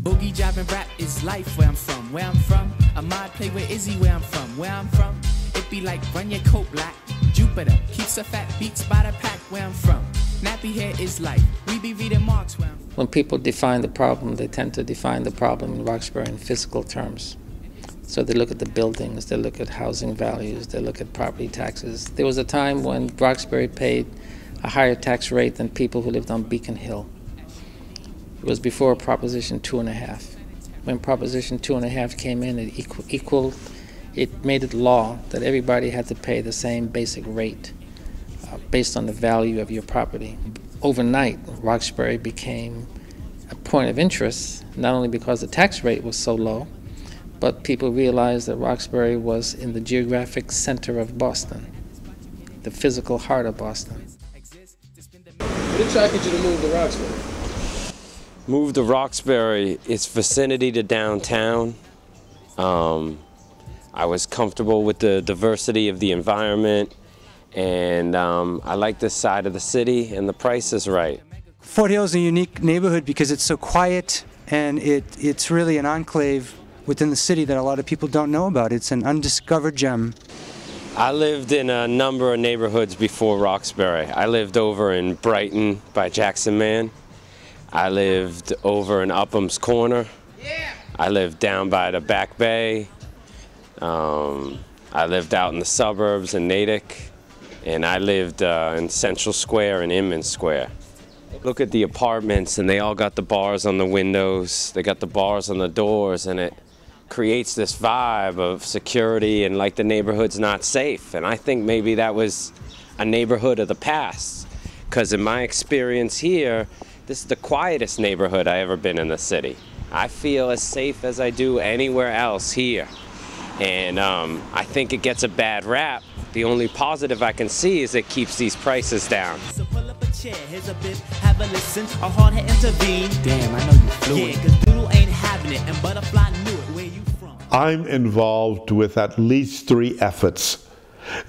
Boogie driving rap is life where I'm from. Where I'm from, Ahmad play with Izzy where I'm from. Where I'm from, it be like run your coat black. Jupiter keeps the fat beats by the pack where I'm from. Nappy hair is life. We be reading Marx where I'm from. When people define the problem, they tend to define the problem in Roxbury in physical terms. So they look at the buildings, they look at housing values, they look at property taxes. There was a time when Roxbury paid a higher tax rate than people who lived on Beacon Hill. It was before Proposition 2.5. When Proposition 2.5 came in, it made it law that everybody had to pay the same basic rate based on the value of your property. Overnight, Roxbury became a point of interest, not only because the tax rate was so low, but people realized that Roxbury was in the geographic center of Boston, the physical heart of Boston. What attracted you to move to Roxbury? Move to Roxbury, its vicinity to downtown. I was comfortable with the diversity of the environment, and I like this side of the city, and the price is right. Fort Hill is a unique neighborhood because it's so quiet, and it's really an enclave within the city that a lot of people don't know about. It's an undiscovered gem. I lived in a number of neighborhoods before Roxbury. I lived over in Brighton by Jackson Man. I lived over in Upham's Corner. I lived down by the Back Bay. I lived out in the suburbs in Natick. And I lived in Central Square and Inman Square. Look at the apartments, and they all got the bars on the windows. They got the bars on the doors, and it creates this vibe of security and like the neighborhood's not safe. And I think maybe that was a neighborhood of the past, because in my experience here, this is the quietest neighborhood I ever been in the city. I feel as safe as I do anywhere else here. And I think it gets a bad rap. The only positive I can see is it keeps these prices down. So pull up a chair, here's a bit, have a listen, a hard head intervene. Damn, I know you fluent. Yeah, 'cause Doodle ain't having it, and Butterfly knew it. Where you from? I'm involved with at least 3 efforts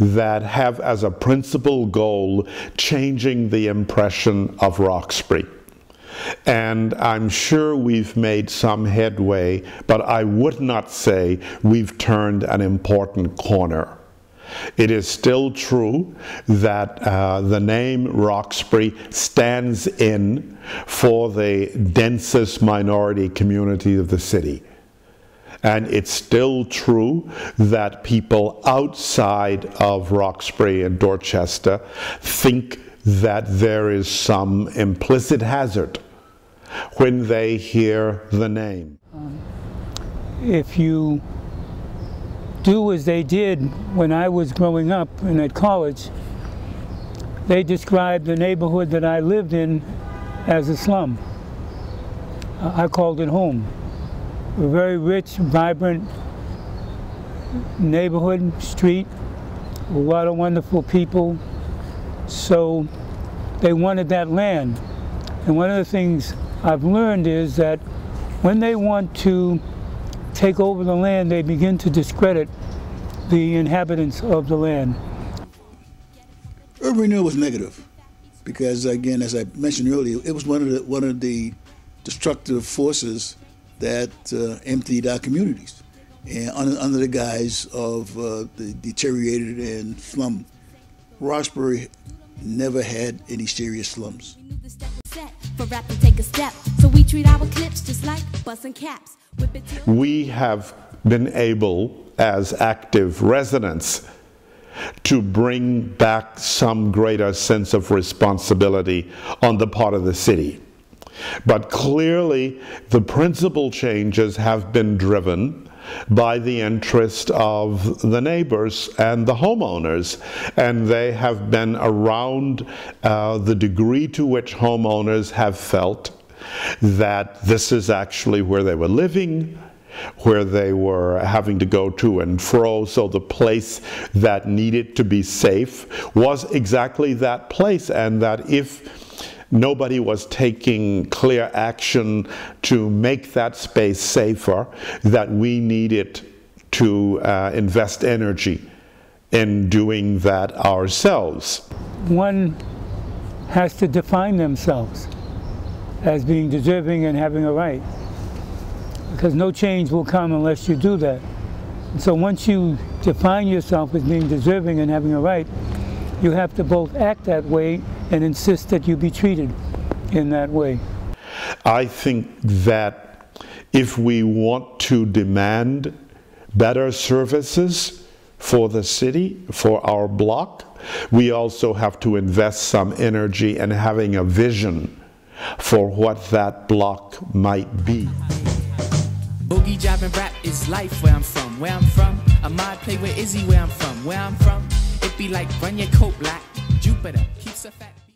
that have as a principal goal changing the impression of Roxbury. And I'm sure we've made some headway, but I would not say we've turned an important corner. It is still true that the name Roxbury stands in for the densest minority community of the city. And it's still true that people outside of Roxbury and Dorchester think that there is some implicit hazard when they hear the name. If you do as they did when I was growing up and at college, they described the neighborhood that I lived in as a slum. I called it home. A very rich, vibrant neighborhood, street, a lot of wonderful people. So they wanted that land. And one of the things I've learned is that when they want to take over the land, they begin to discredit the inhabitants of the land. Urban renewal was negative because, again, as I mentioned earlier, it was one of the destructive forces that emptied our communities, and under the guise of the deteriorated and slum. Roxbury never had any serious slums. We have been able, as active residents, to bring back some greater sense of responsibility on the part of the city. But clearly, the principal changes have been driven by the interest of the neighbors and the homeowners, and they have been around the degree to which homeowners have felt that this is actually where they were living, where they were having to go to and fro, so the place that needed to be safe was exactly that place, and that if nobody was taking clear action to make that space safer, that we needed to invest energy in doing that ourselves. One has to define themselves as being deserving and having a right. because no change will come unless you do that. And so once you define yourself as being deserving and having a right, you have to both act that way and insist that you be treated in that way. I think that if we want to demand better services for the city, for our block, we also have to invest some energy in having a vision for what that block might be. Boogie, job, and rap is life where I'm from. Where I'm from, Ahmad play with Izzy where I'm from. Where I'm from, it be like run your coat black. Jupiter keeps a fat.